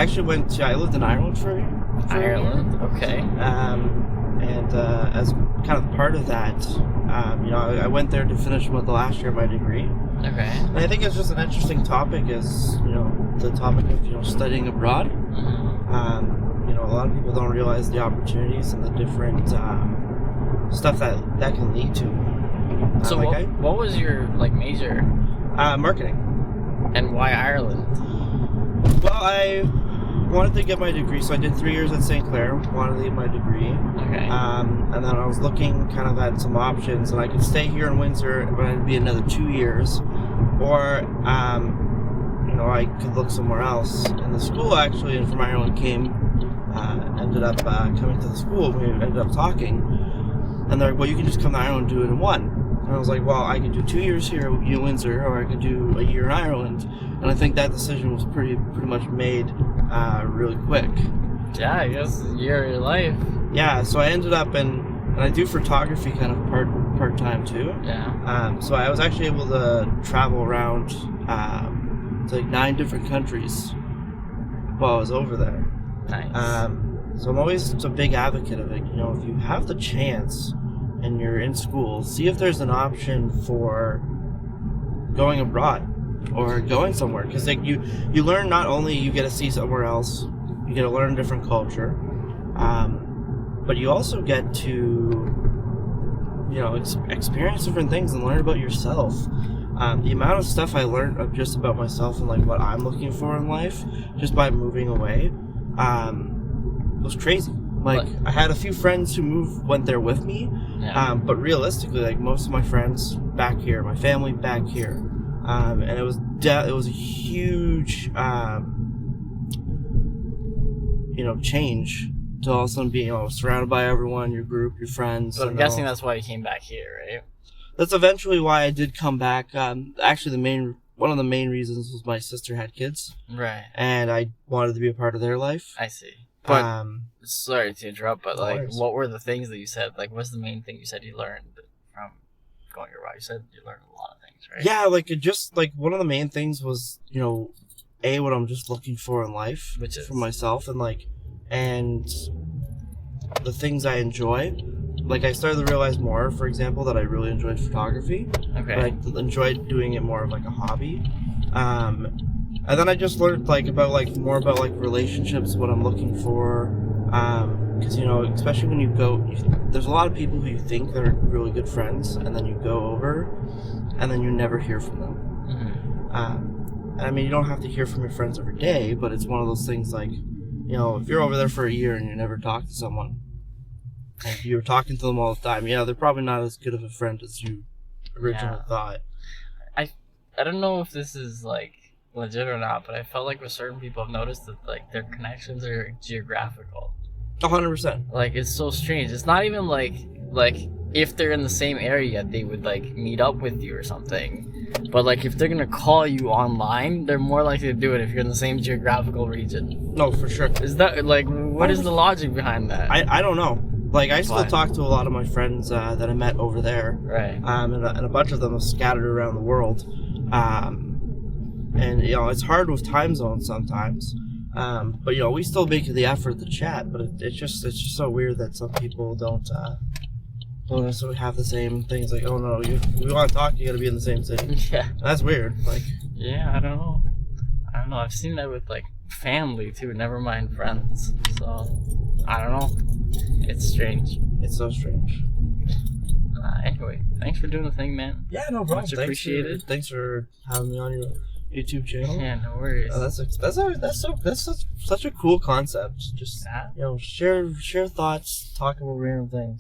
I actually I lived in Ireland for a year. Ireland, okay. And as kind of part of that, I went there to finish the last year of my degree. Okay. And I think it's just an interesting topic, is the topic of studying abroad. Mm-hmm. A lot of people don't realize the opportunities and the different stuff that can lead to. So what was your major? Marketing. And why Ireland? Well, I wanted to get my degree, so I did 3 years at St. Clair. Wanted to get my degree. Okay. And then I was looking kind of at some options, and I could stay here in Windsor, but it'd be another 2 years, or I could look somewhere else. And the school actually from Ireland ended up coming to the school. We ended up talking, and they're like, "Well, you can just come to Ireland and do it in one." And I was like, "Well, I could do 2 years here in Windsor, or I could do a year in Ireland." And I think that decision was pretty much made really quick. Yeah, I guess a year of your life. Yeah, so I ended up and I do photography kind of part time too. Yeah. So I was actually able to travel around to 9 different countries while I was over there. Nice. So I'm always a big advocate of it. If you have the chance and you're in school, see if there's an option for going abroad or going somewhere, because you learn, not only you get to see somewhere else, you get to learn a different culture, but you also get to experience different things and learn about yourself. The amount of stuff I learned of just about myself and what I'm looking for in life just by moving away was crazy. I had a few friends who went there with me, but realistically, most of my friends back here, my family back here, and it was a huge change to all of a sudden be surrounded by everyone, your group, your friends. But I'm guessing that's why you came back here, right? That's eventually why I did come back. Actually, one of the main reasons was my sister had kids, right? And I wanted to be a part of their life. I see. But sorry to interrupt, but what were the things that you said? What's the main thing you said you learned from going abroad? You said you learned a lot of things, right? Yeah, one of the main things was what I'm just looking for in life, which is for myself, and the things I enjoy. I started to realize more, for example, that I really enjoyed photography. Okay. But I enjoyed doing it more of a hobby. And then I just learned more about relationships, what I'm looking for. Because especially when you go, there's a lot of people who you think they're really good friends, and then you go over, and then you never hear from them. Mm-hmm. And you don't have to hear from your friends every day, but it's one of those things if you're over there for a year and you never talk to someone, and you're talking to them all the time, they're probably not as good of a friend as you originally thought. I don't know if this is legit or not, but I felt with certain people I've noticed that their connections are geographical. 100%. It's so strange. It's not even if they're in the same area they would meet up with you or something. But if they're gonna call you online, they're more likely to do it if you're in the same geographical region. No, for sure. Is that what is the logic behind that? I don't know. I still talk to a lot of my friends that I met over there. Right. And a bunch of them are scattered around the world. And it's hard with time zones sometimes. But we still make the effort to chat. But it's just so weird that some people don't necessarily have the same things. Oh no, we want to talk. You got to be in the same city. Yeah. That's weird. Yeah, I don't know. I've seen that with family too. Never mind friends. So I don't know. It's strange. It's so strange. Anyway, thanks for doing the thing, man. Yeah, no problem. Much appreciated. Thanks for having me on your YouTube channel. Yeah, no worries. That's such a cool concept. Just share thoughts, talk about random things.